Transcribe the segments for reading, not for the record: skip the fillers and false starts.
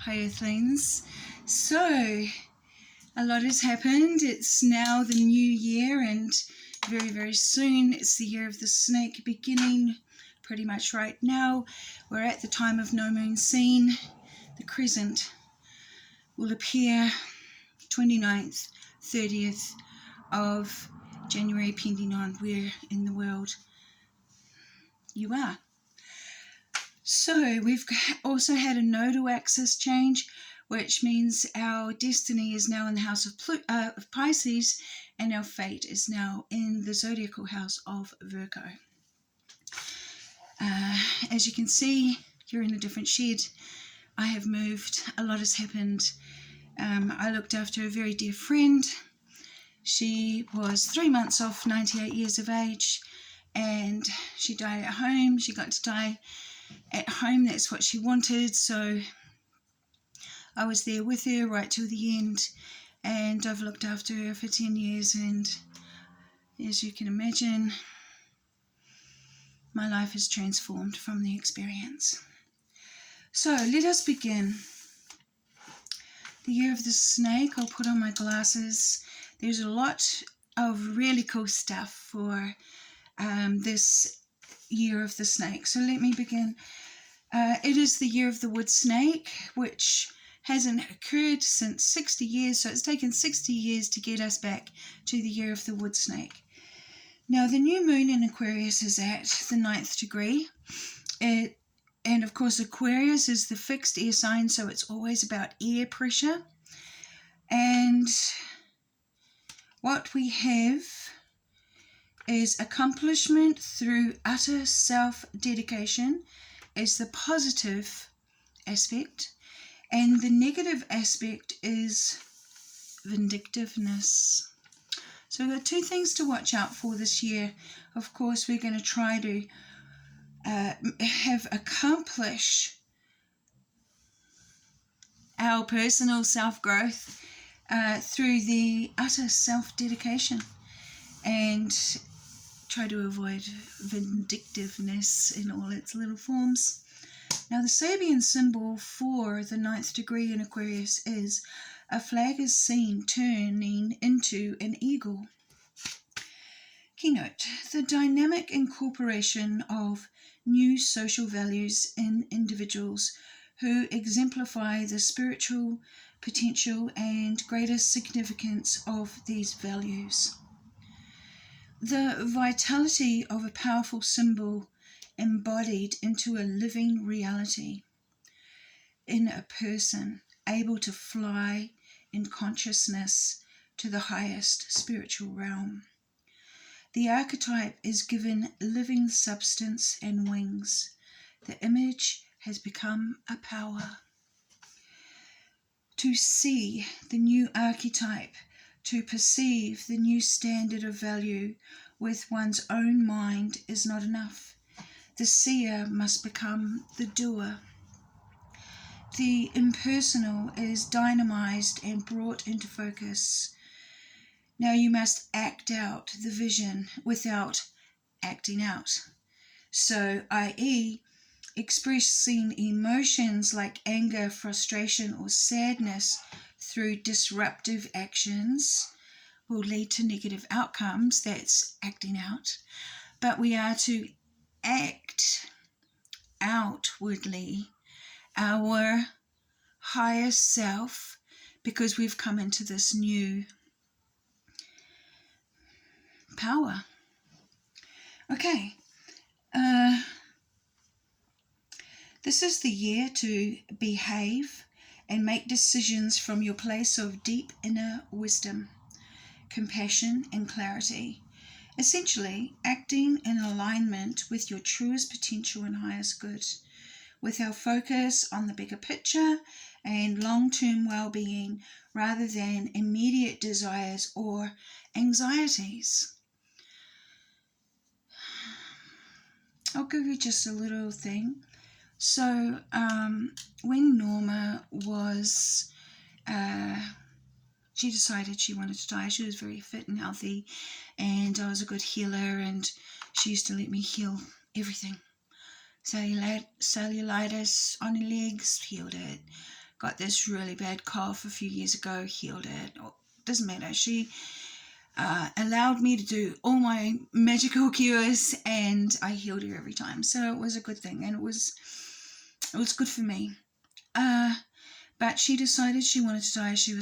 Hi Earthlings. So, a lot has happened. It's now the new year and very, very soon it's the year of the snake beginning pretty much right now. We're at the time of no moon seen. The crescent will appear 29th, 30th of January, depending on where in the world you are. So we've also had a nodal axis change, which means our destiny is now in the house of Pisces, and our fate is now in the zodiacal house of Virgo. As you can see, you're in a different shed. I have moved. A lot has happened. I looked after a very dear friend. She was 3 months off 98 years of age, and she died at home. She got to die at home. That's what she wanted, so I was there with her right till the end, and I've looked after her for 10 years, and as you can imagine, my life has transformed from the experience. So let us begin. The year of the snake. I'll put on my glasses. There's a lot of really cool stuff for this year of the snake. So let me begin. It is the year of the wood snake, which hasn't occurred since 60 years, so it's taken 60 years to get us back to the year of the wood snake. Now, the new moon in Aquarius is at the 9th degree. And of course, Aquarius is the fixed air sign, so it's always about air pressure. And what we have is accomplishment through utter self-dedication is the positive aspect, and the negative aspect is vindictiveness. So there are two things to watch out for this year. Of course, we're going to try to accomplish our personal self-growth through the utter self-dedication, and try to avoid vindictiveness in all its little forms. Now, the Sabian symbol for the 9th degree in Aquarius is a flag is seen turning into an eagle. Keynote: the dynamic incorporation of new social values in individuals who exemplify the spiritual potential and greater significance of these values. The vitality of a powerful symbol embodied into a living reality in a person able to fly in consciousness to the highest spiritual realm. The archetype is given living substance and wings. The image has become a power. To see the new archetype, to perceive the new standard of value with one's own mind is not enough. The seer must become the doer. The impersonal is dynamized and brought into focus. Now you must act out the vision without acting out. So, i.e., expressing emotions like anger, frustration, or sadness through disruptive actions will lead to negative outcomes. That's acting out. But we are to act outwardly our higher self, because we've come into this new power. Okay. This is the year to behave and make decisions from your place of deep inner wisdom, compassion, and clarity. Essentially, acting in alignment with your truest potential and highest good, with our focus on the bigger picture and long-term well-being rather than immediate desires or anxieties. I'll give you just a little thing. So, when Norma was, she decided she wanted to die. She was very fit and healthy, and I was a good healer, and she used to let me heal everything. Cellulitis on her legs, healed it. got this really bad cough a few years ago, healed it. Doesn't matter. She allowed me to do all my magical cures, and I healed her every time. So it was a good thing, and it was good for me. But she decided she wanted to die. She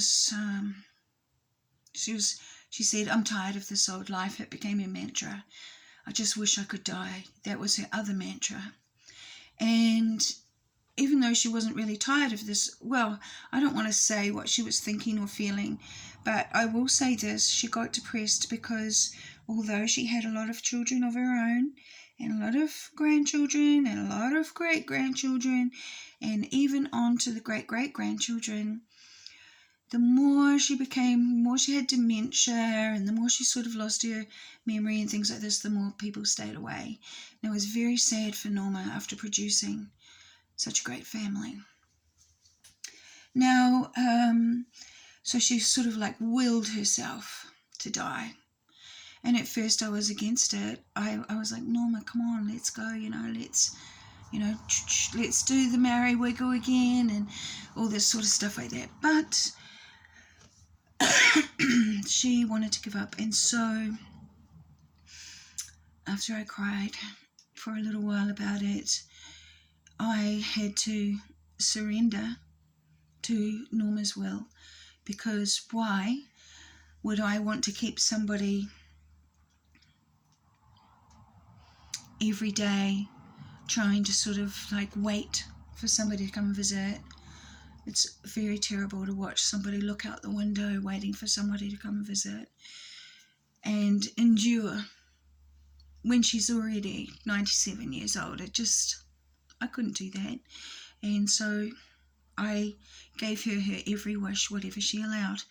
said, "I'm tired of this old life." It became a mantra. "I just wish I could die." That was her other mantra. And even though she wasn't really tired of this, well, I don't want to say what she was thinking or feeling, but I will say this: she got depressed because although she had a lot of children of her own, and a lot of grandchildren, and a lot of great-grandchildren, and even on to the great-great-grandchildren, the more she had dementia, and the more she sort of lost her memory and things like this, the more people stayed away. And it was very sad for Norma after producing such a great family. Now, so she sort of like willed herself to die. And at first I was against it. I was like, "Norma, come on, let's go, let's do the Mary wiggle again," and all this sort of stuff like that. But she wanted to give up. And so after I cried for a little while about it, I had to surrender to Norma's will, because why would I want to keep somebody every day trying to sort of like wait for somebody to come and visit? It's very terrible to watch somebody look out the window waiting for somebody to come and visit and endure when she's already 97 years old. I couldn't do that. And so I gave her every wish, whatever she allowed.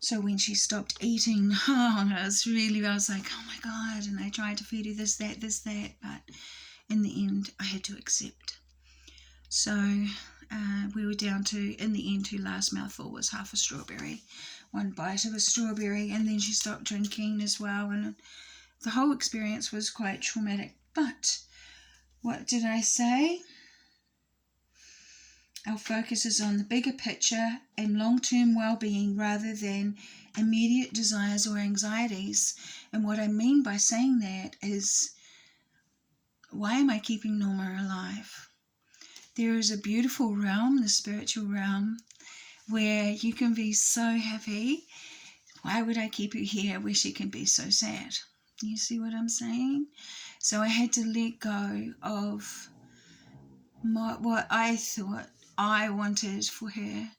So when she stopped eating, I was like, "Oh my God," and I tried to feed her this, that, but in the end, I had to accept. So we were down to, in the end, her last mouthful was half a strawberry, one bite of a strawberry, and then she stopped drinking as well, and the whole experience was quite traumatic. But what did I say? Our focus is on the bigger picture and long-term well-being rather than immediate desires or anxieties. And what I mean by saying that is, why am I keeping Norma alive? There is a beautiful realm, the spiritual realm, where you can be so happy. Why would I keep her here where she can be so sad? You see what I'm saying? So I had to let go of what I thought I wanted for her.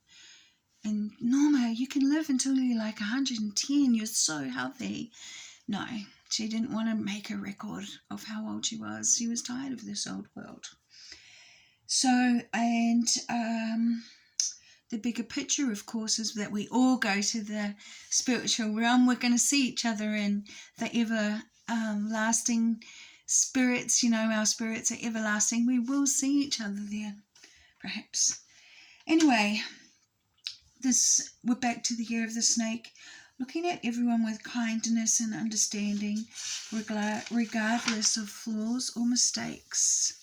And "Norma, you can live until you're like 110. You're so healthy." No, she didn't want to make a record of how old she was. She was tired of this old world. So, and the bigger picture, of course, is that we all go to the spiritual realm. We're going to see each other in the everlasting spirits. Our spirits are everlasting. We will see each other there, perhaps. Anyway, we're back to the year of the snake, looking at everyone with kindness and understanding, regardless of flaws or mistakes.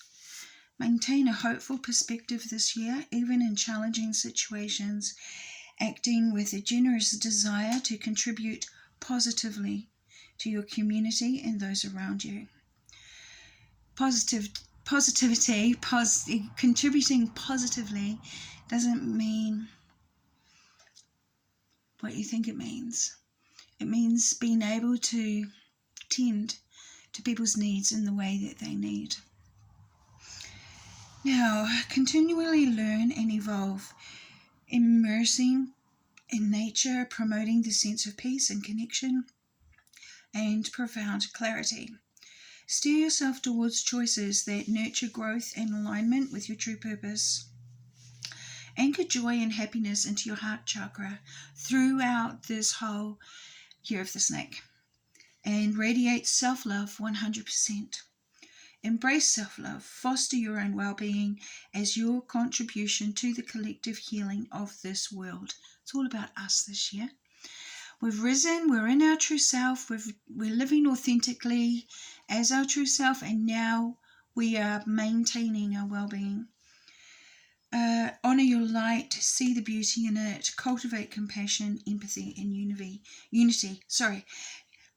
Maintain a hopeful perspective this year, even in challenging situations, acting with a generous desire to contribute positively to your community and those around you. Positivity, contributing positively doesn't mean what you think it means. It means being able to tend to people's needs in the way that they need. Now, continually learn and evolve, immersing in nature, promoting the sense of peace and connection and profound clarity. Steer yourself towards choices that nurture growth and alignment with your true purpose. Anchor joy and happiness into your heart chakra throughout this whole year of the snake, and radiate self-love 100%. Embrace self-love, foster your own well-being as your contribution to the collective healing of this world. It's all about us this year. We've risen, we're in our true self, we're living authentically as our true self, and now we are maintaining our well-being. honor your light, see the beauty in it, cultivate compassion, empathy, and unity.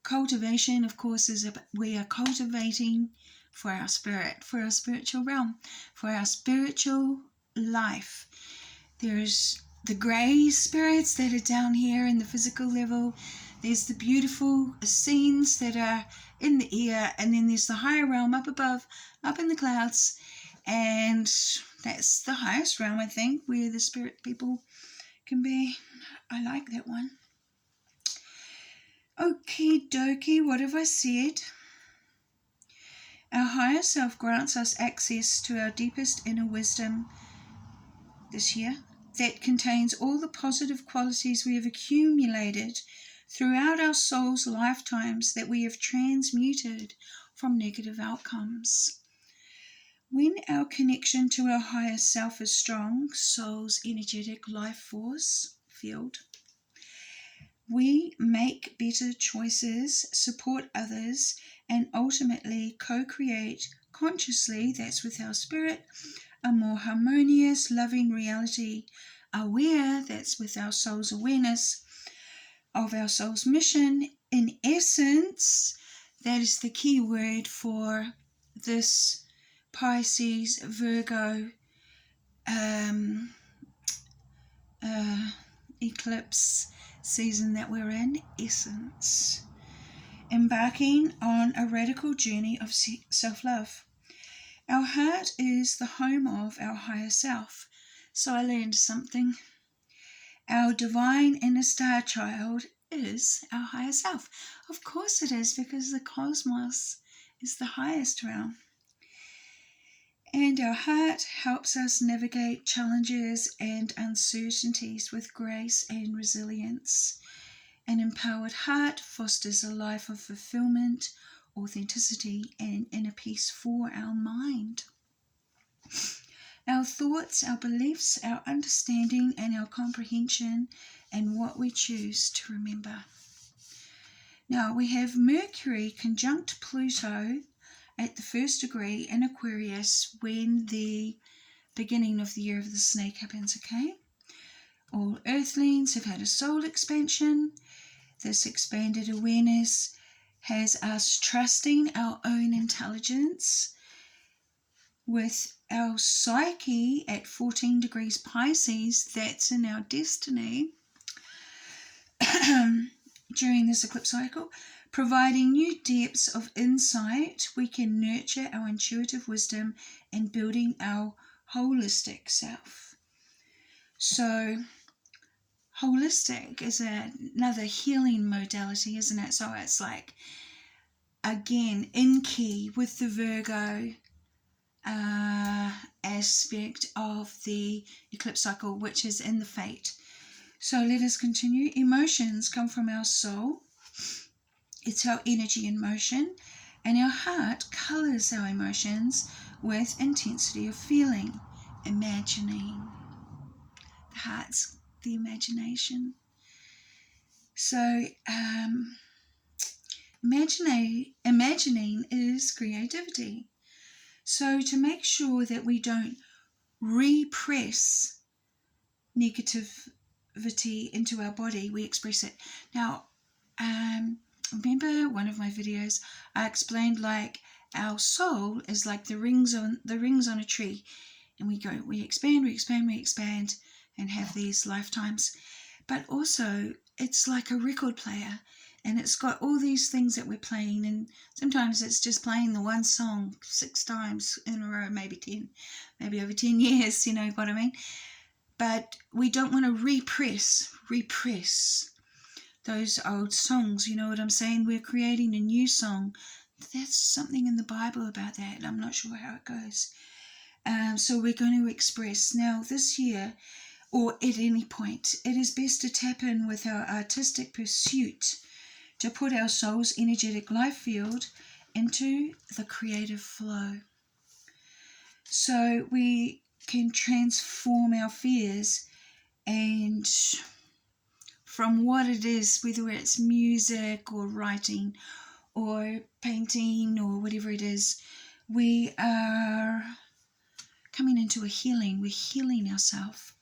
Cultivation, of course, is we are cultivating for our spirit, for our spiritual realm, for our spiritual life. There's the grey spirits that are down here in the physical level. There's the beautiful scenes that are in the air, and then there's the higher realm up above, up in the clouds, and that's the highest realm, I think, where the spirit people can be. I like that one. Okie dokie, what have I said? Our higher self grants us access to our deepest inner wisdom this year that contains all the positive qualities we have accumulated throughout our soul's lifetimes that we have transmuted from negative outcomes. When our connection to our higher self is strong, soul's energetic life force field, we make better choices, support others, and ultimately co-create consciously, that's with our spirit, a more harmonious, loving reality. Aware, that's with our soul's awareness of our soul's mission. In essence, that is the key word for this Pisces, Virgo eclipse season that we're in, essence. Embarking on a radical journey of self-love. Our heart is the home of our higher self. So I learned something. Our divine inner star child is our higher self. Of course it is, because the cosmos is the highest realm. And our heart helps us navigate challenges and uncertainties with grace and resilience. An empowered heart fosters a life of fulfillment, authenticity, and inner peace for our mind. Our thoughts, our beliefs, our understanding, and our comprehension, and what we choose to remember. Now we have Mercury conjunct Pluto at the 1st degree in Aquarius when the beginning of the year of the snake happens, okay? All earthlings have had a soul expansion. This expanded awareness has us trusting our own intelligence. With our psyche at 14 degrees Pisces, that's in our destiny during this eclipse cycle, providing new depths of insight, we can nurture our intuitive wisdom and building our holistic self. So holistic is another healing modality, isn't it? So it's like, again, in key with the Virgo aspect of the eclipse cycle, which is in the fate. So let us continue. Emotions come from our soul. It's our energy in motion, and our heart colors our emotions with intensity of feeling, imagining. The heart's the imagination. So imagining is creativity. So to make sure that we don't repress negativity into our body, we express it. Now, remember one of my videos, I explained like our soul is like the rings on a tree, and we expand, and have these lifetimes. But also, it's like a record player, and it's got all these things that we're playing, and sometimes it's just playing the one song 6 times in a row, maybe 10, maybe over 10 years, you know what I mean? But we don't want to repress those old songs, you know what I'm saying? We're creating a new song. There's something in the Bible about that. I'm not sure how it goes. So we're going to express. Now this year, or at any point, it is best to tap in with our artistic pursuit to put our soul's energetic life field into the creative flow. So we can transform our fears, and from what it is, whether it's music or writing or painting or whatever it is, we are coming into a healing. We're healing ourselves.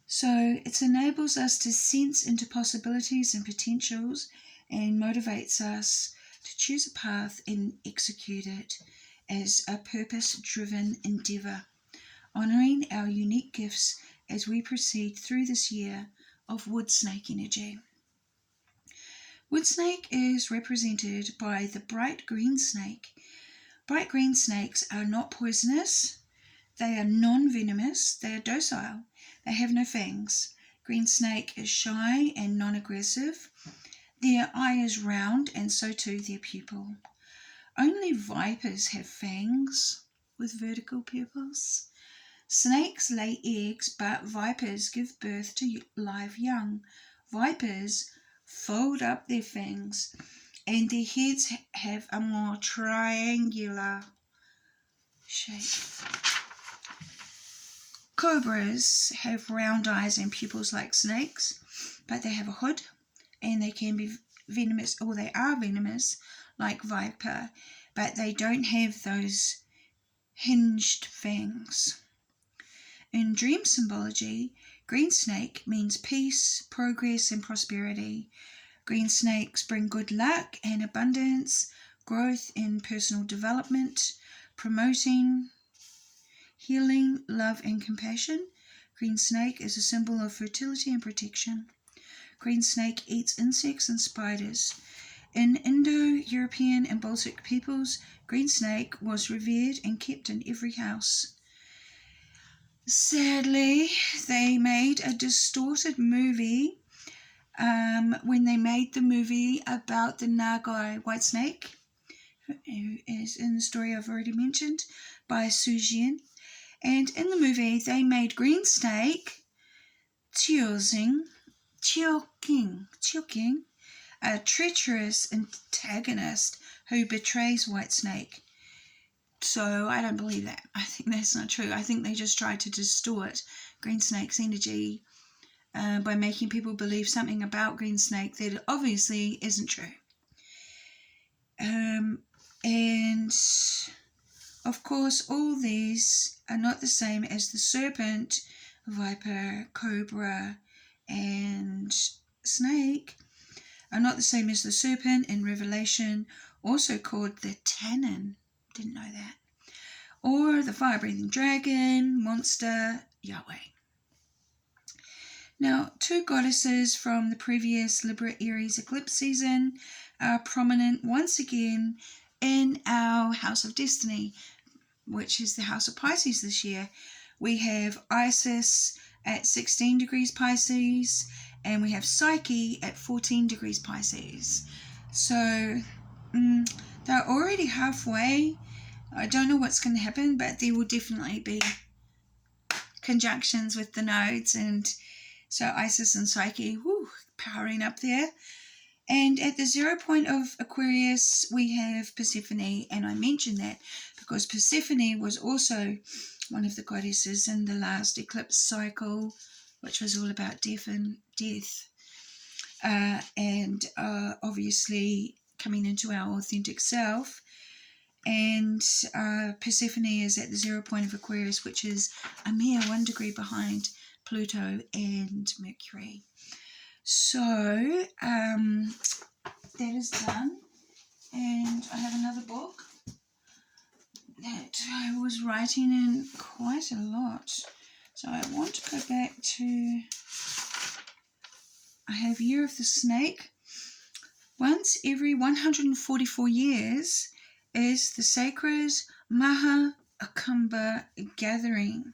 So it enables us to sense into possibilities and potentials and motivates us to choose a path and execute it as a purpose-driven endeavour, honouring our unique gifts as we proceed through this year of wood snake energy. Wood snake is represented by the bright green snake. Bright green snakes are not poisonous. They are non-venomous. They are docile. They have no fangs. Green snake is shy and non-aggressive. Their eye is round, and so too their pupil. Only vipers have fangs with vertical pupils. Snakes lay eggs, but vipers give birth to live young. Vipers fold up their fangs, and their heads have a more triangular shape. Cobras have round eyes and pupils like snakes, but they have a hood, and they can be venomous, or they are venomous like viper, but they don't have those hinged fangs. In dream symbology, green snake means peace, progress, and prosperity. Green snakes bring good luck and abundance, growth in personal development, promoting healing, love, and compassion. Green snake is a symbol of fertility and protection. Green snake eats insects and spiders. In Indo-European and Baltic peoples, green snake was revered and kept in every house. Sadly, they made a distorted movie when they made the movie about the Nagai white snake, who is in the story I've already mentioned, by Su Jian. And in the movie, they made green snake Qiuqing, a treacherous antagonist who betrays white snake. So I don't believe that. I think that's not true. I think they just tried to distort green snake's energy by making people believe something about green snake that obviously isn't true. And of course, all these are not the same as the serpent, viper, cobra, and snake are not the same as the serpent in Revelation, also called the Tannin. Didn't know that. Or the fire-breathing dragon, monster, Yahweh. Now, two goddesses from the previous Libra Aries eclipse season are prominent once again in our House of Destiny, which is the House of Pisces this year. We have Isis at 16 degrees Pisces, and we have Psyche at 14 degrees Pisces. So, they're already halfway. I don't know what's going to happen, but there will definitely be conjunctions with the nodes, and so Isis and Psyche, powering up there. And at the 0 point of Aquarius, we have Persephone, and I mention that because Persephone was also one of the goddesses in the last eclipse cycle, which was all about death. And obviously coming into our authentic self. And Persephone is at the 0 point of Aquarius, which is a mere 1 degree behind Pluto and Mercury. So that is done. And I have another book that I was writing in quite a lot. So I want to go back to, I have Year of the Snake. Once every 144 years is the sacred Maha Kumbh gathering.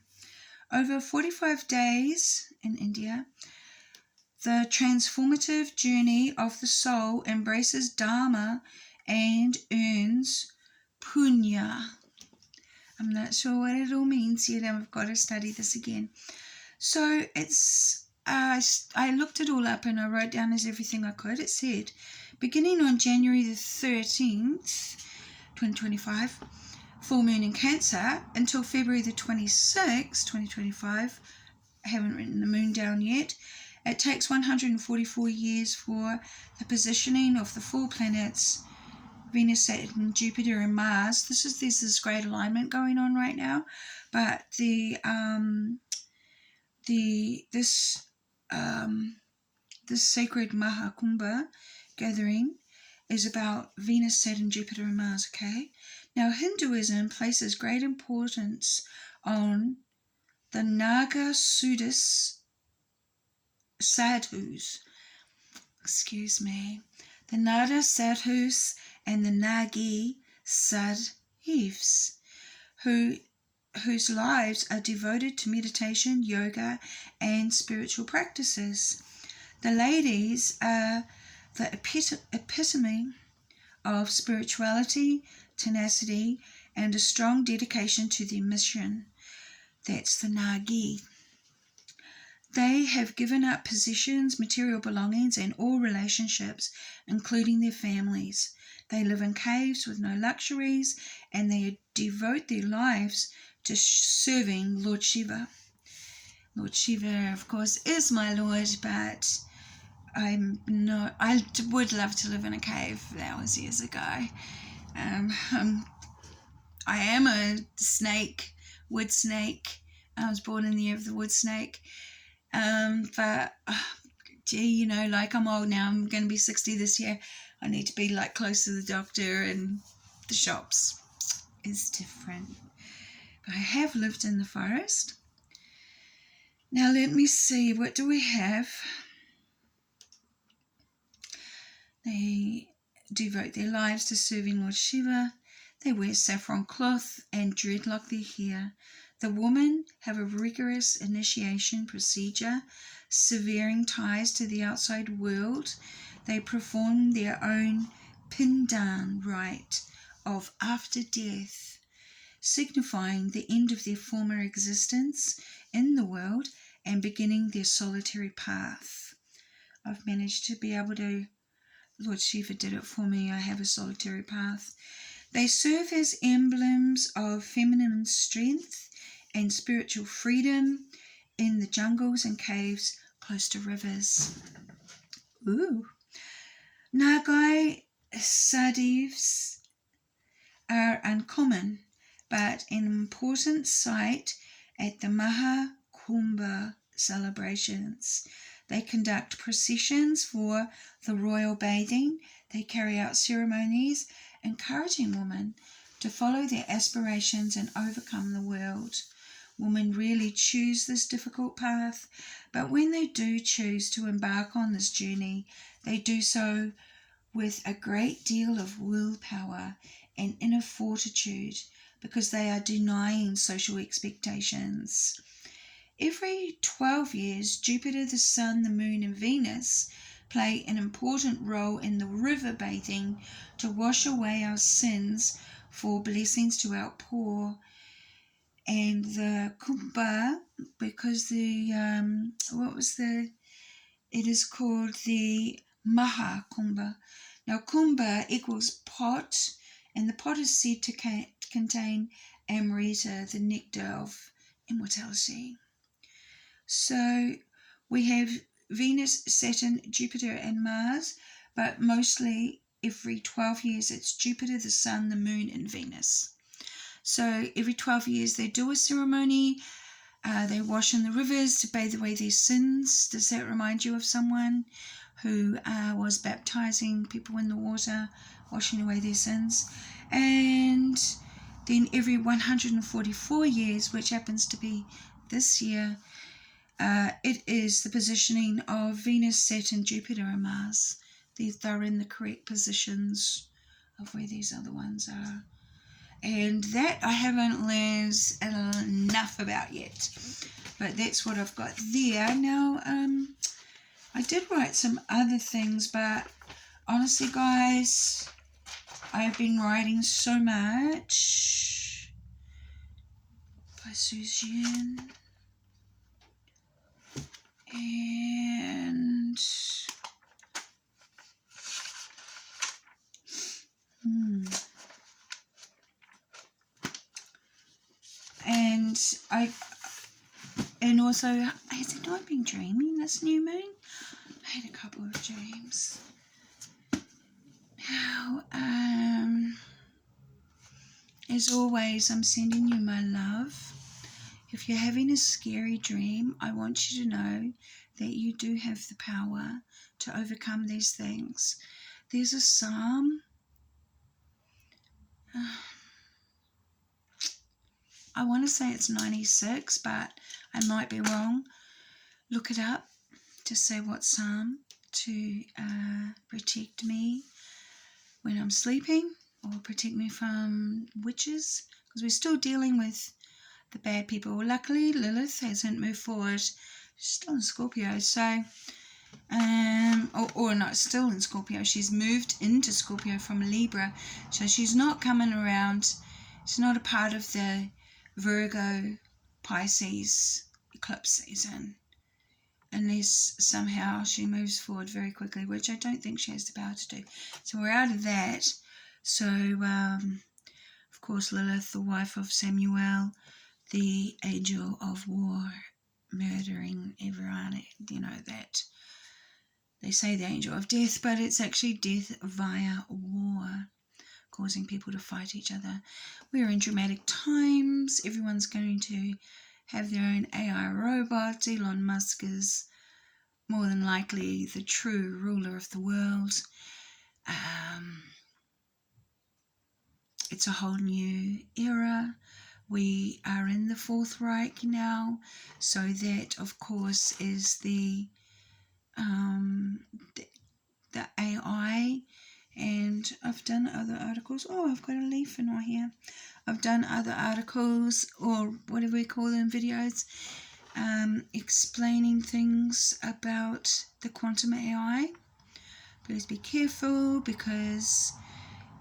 Over 45 days in India, the transformative journey of the soul embraces Dharma and earns punya. I'm not sure what it all means yet. I've got to study this again. So it's, I looked it all up and I wrote down as everything I could. It said, beginning on January the 13th, 2025, full moon in Cancer, until February the 26th, 2025, I haven't written the moon down yet. It takes 144 years for the positioning of the 4 planets Venus, Saturn, Jupiter, and Mars. There's this great alignment going on right now, but this sacred Mahakumbha gathering is about Venus, Saturn, Jupiter, and Mars. Okay, now Hinduism places great importance on the Naga Sudhis sadhus. Excuse me. The Nada sadhus and the Nagi sadhivs, whose lives are devoted to meditation, yoga, and spiritual practices. The ladies are the epitome of spirituality, tenacity, and a strong dedication to their mission. That's the Nagi. They have given up possessions, material belongings, and all relationships, including their families. They live in caves with no luxuries, and they devote their lives to serving Lord Shiva. Lord Shiva, of course, is my Lord, but I would love to live in a cave. That was years ago. I am a snake, wood snake. I was born in the year of the wood snake. But gee, like I'm old now. I'm going to be 60 this year. I need to be like close to the doctor, and the shops is different. But I have lived in the forest. Now let me see, what do we have? They devote their lives to serving Lord Shiva. They wear saffron cloth and dreadlock their hair. The women have a rigorous initiation procedure, severing ties to the outside world. They perform their own pindan rite of after death, signifying the end of their former existence in the world and beginning their solitary path. I've managed to be able to, Lord Shiva did it for me. I have a solitary path. They serve as emblems of feminine strength and spiritual freedom in the jungles and caves close to rivers. Ooh. Nagai sadhivs are uncommon, but an important sight at the Mahakumbha celebrations. They conduct processions for the royal bathing. They carry out ceremonies encouraging women to follow their aspirations and overcome the world. Women really choose this difficult path, but when they do choose to embark on this journey, they do so with a great deal of willpower and inner fortitude, because they are denying social expectations. Every 12 years, Jupiter, the Sun, the Moon, and Venus play an important role in the river bathing to wash away our sins for blessings to outpour. And the Kumbha, because it is called the Mahakumbha. Now, Kumbha equals pot, and the pot is said to contain Amrita, the nectar of immortality. So we have Venus, Saturn, Jupiter, and Mars, but mostly every 12 years it's Jupiter, the Sun, the Moon, and Venus. So every 12 years they do a ceremony. They wash in the rivers to bathe away their sins. Does that remind you of someone who was baptizing people in the water, washing away their sins? And then every 144 years, which happens to be this year, it is the positioning of Venus, Saturn, Jupiter, and Mars. They're in the correct positions of where these other ones are. And that I haven't learned enough about yet. But that's what I've got there. Now, I did write some other things, but honestly, guys, I've been writing so much. By Suzanne. And and also, has it not been dreaming this new moon? I had a couple of dreams. Now, as always, I'm sending you my love. If you're having a scary dream, I want you to know that you do have the power to overcome these things. There's a psalm. I want to say it's 96, but I might be wrong. Look it up to say what psalm to protect me when I'm sleeping, or protect me from witches, because we're still dealing with the bad people. Luckily, Lilith hasn't moved forward. She's still in Scorpio, so or not still in Scorpio. She's moved into Scorpio from Libra, so she's not coming around. She's not a part of the Virgo Pisces eclipse season, unless somehow she moves forward very quickly, which I don't think she has the power to do. So we're out of that. So of course, Lilith, the wife of Samuel, the angel of war, murdering everyone. You know that they say the angel of death, but it's actually death via war, causing people to fight each other. We're in dramatic times. Everyone's going to have their own AI robots. Elon Musk is more than likely the true ruler of the world. It's a whole new era. We are in the Fourth Reich now, so that, of course, is the AI. And I've done other articles. Oh, I've got a leaf in my hair. I've done other articles, or whatever we call them, videos, explaining things about the quantum AI. Please be careful, because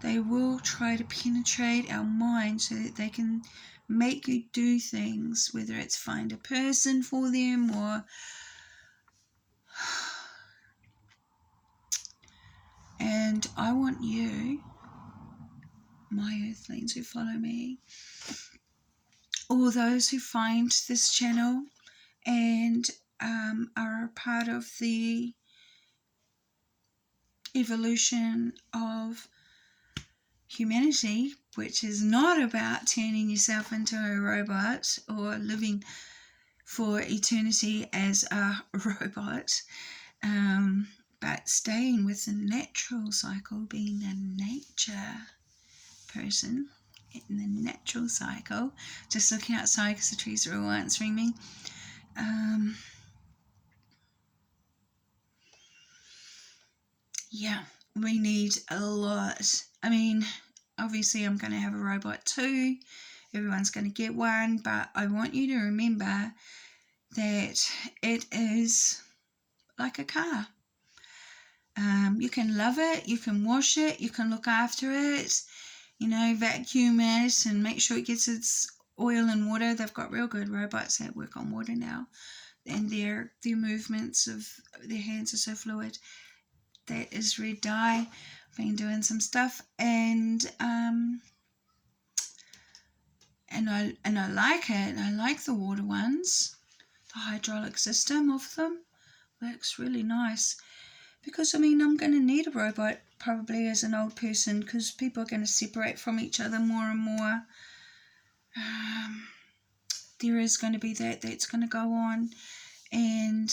they will try to penetrate our mind so that they can make you do things, whether it's find a person for them or and I want you, my earthlings who follow me, all those who find this channel and are a part of the evolution of humanity, which is not about turning yourself into a robot or living for eternity as a robot, but staying with the natural cycle, being a nature person in the natural cycle. Just looking outside because the trees are all answering me. Yeah, we need a lot. I mean, obviously I'm going to have a robot too. Everyone's going to get one, but I want you to remember that it is like a car. You can love it, you can wash it, you can look after it, you know, vacuum it and make sure it gets its oil and water. They've got real good robots that work on water now, and their movements of their hands are so fluid. That is red dye. I've been doing some stuff, and I like it. I like the water ones. The hydraulic system of them works really nice, because I mean, I'm going to need a robot probably as an old person, because people are going to separate from each other more and more. There is going to be that's going to go on, and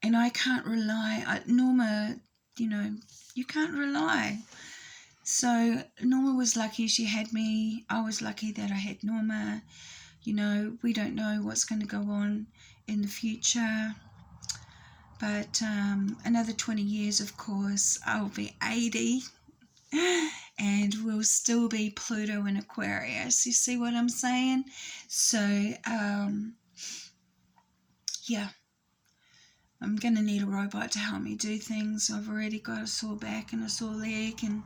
I can't rely. Norma, you know, you can't rely. So Norma was lucky she had me. I was lucky that I had Norma. You know, we don't know what's going to go on in the future. But another 20 years, of course, I'll be 80. And we'll still be Pluto in Aquarius. You see what I'm saying? So, yeah. I'm going to need a robot to help me do things. I've already got a sore back and a sore leg and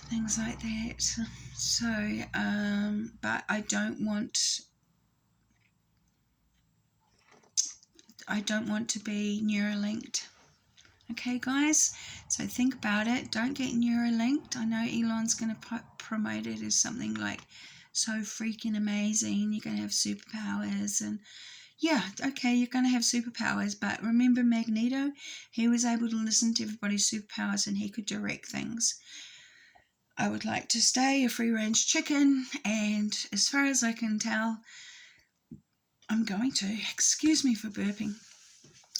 things like that. So, but I don't want to be Neuralinked. Okay, guys? So think about it. Don't get Neuralinked. I know Elon's going to promote it as something like so freaking amazing. You're going to have superpowers and yeah, okay, you're going to have superpowers, but remember Magneto? He was able to listen to everybody's superpowers and he could direct things. I would like to stay a free-range chicken, and as far as I can tell, I'm going to, excuse me for burping,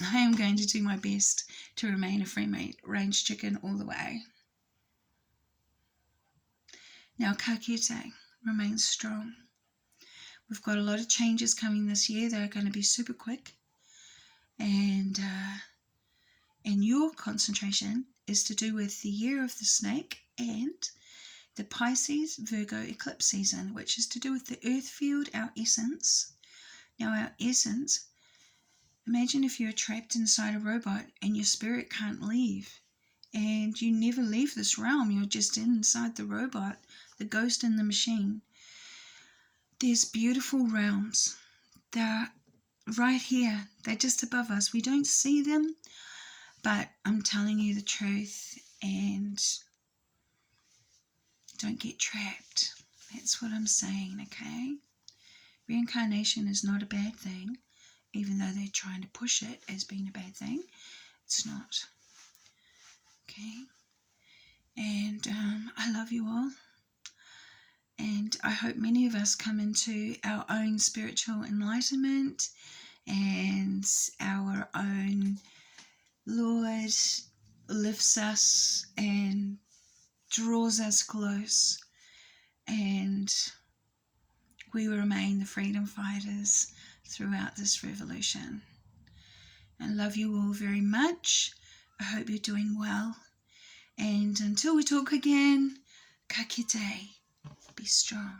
I am going to do my best to remain a free-range chicken all the way. Now, Kakite remains strong. We've got a lot of changes coming this year that are going to be super quick, and your concentration is to do with the year of the snake and the Pisces Virgo eclipse season, which is to do with the earth field, our essence. Now, our essence, imagine if you're trapped inside a robot and your spirit can't leave, and you never leave this realm, you're just inside the robot, the ghost in the machine. There's beautiful realms. They're right here. They're just above us. We don't see them, but I'm telling you the truth, and don't get trapped. That's what I'm saying, okay? Reincarnation is not a bad thing, even though they're trying to push it as being a bad thing. It's not. Okay? And I love you all. And I hope many of us come into our own spiritual enlightenment, and our own Lord lifts us and draws us close, and we remain the freedom fighters throughout this revolution. I love you all very much. I hope you're doing well. And until we talk again, ka kite. Be strong.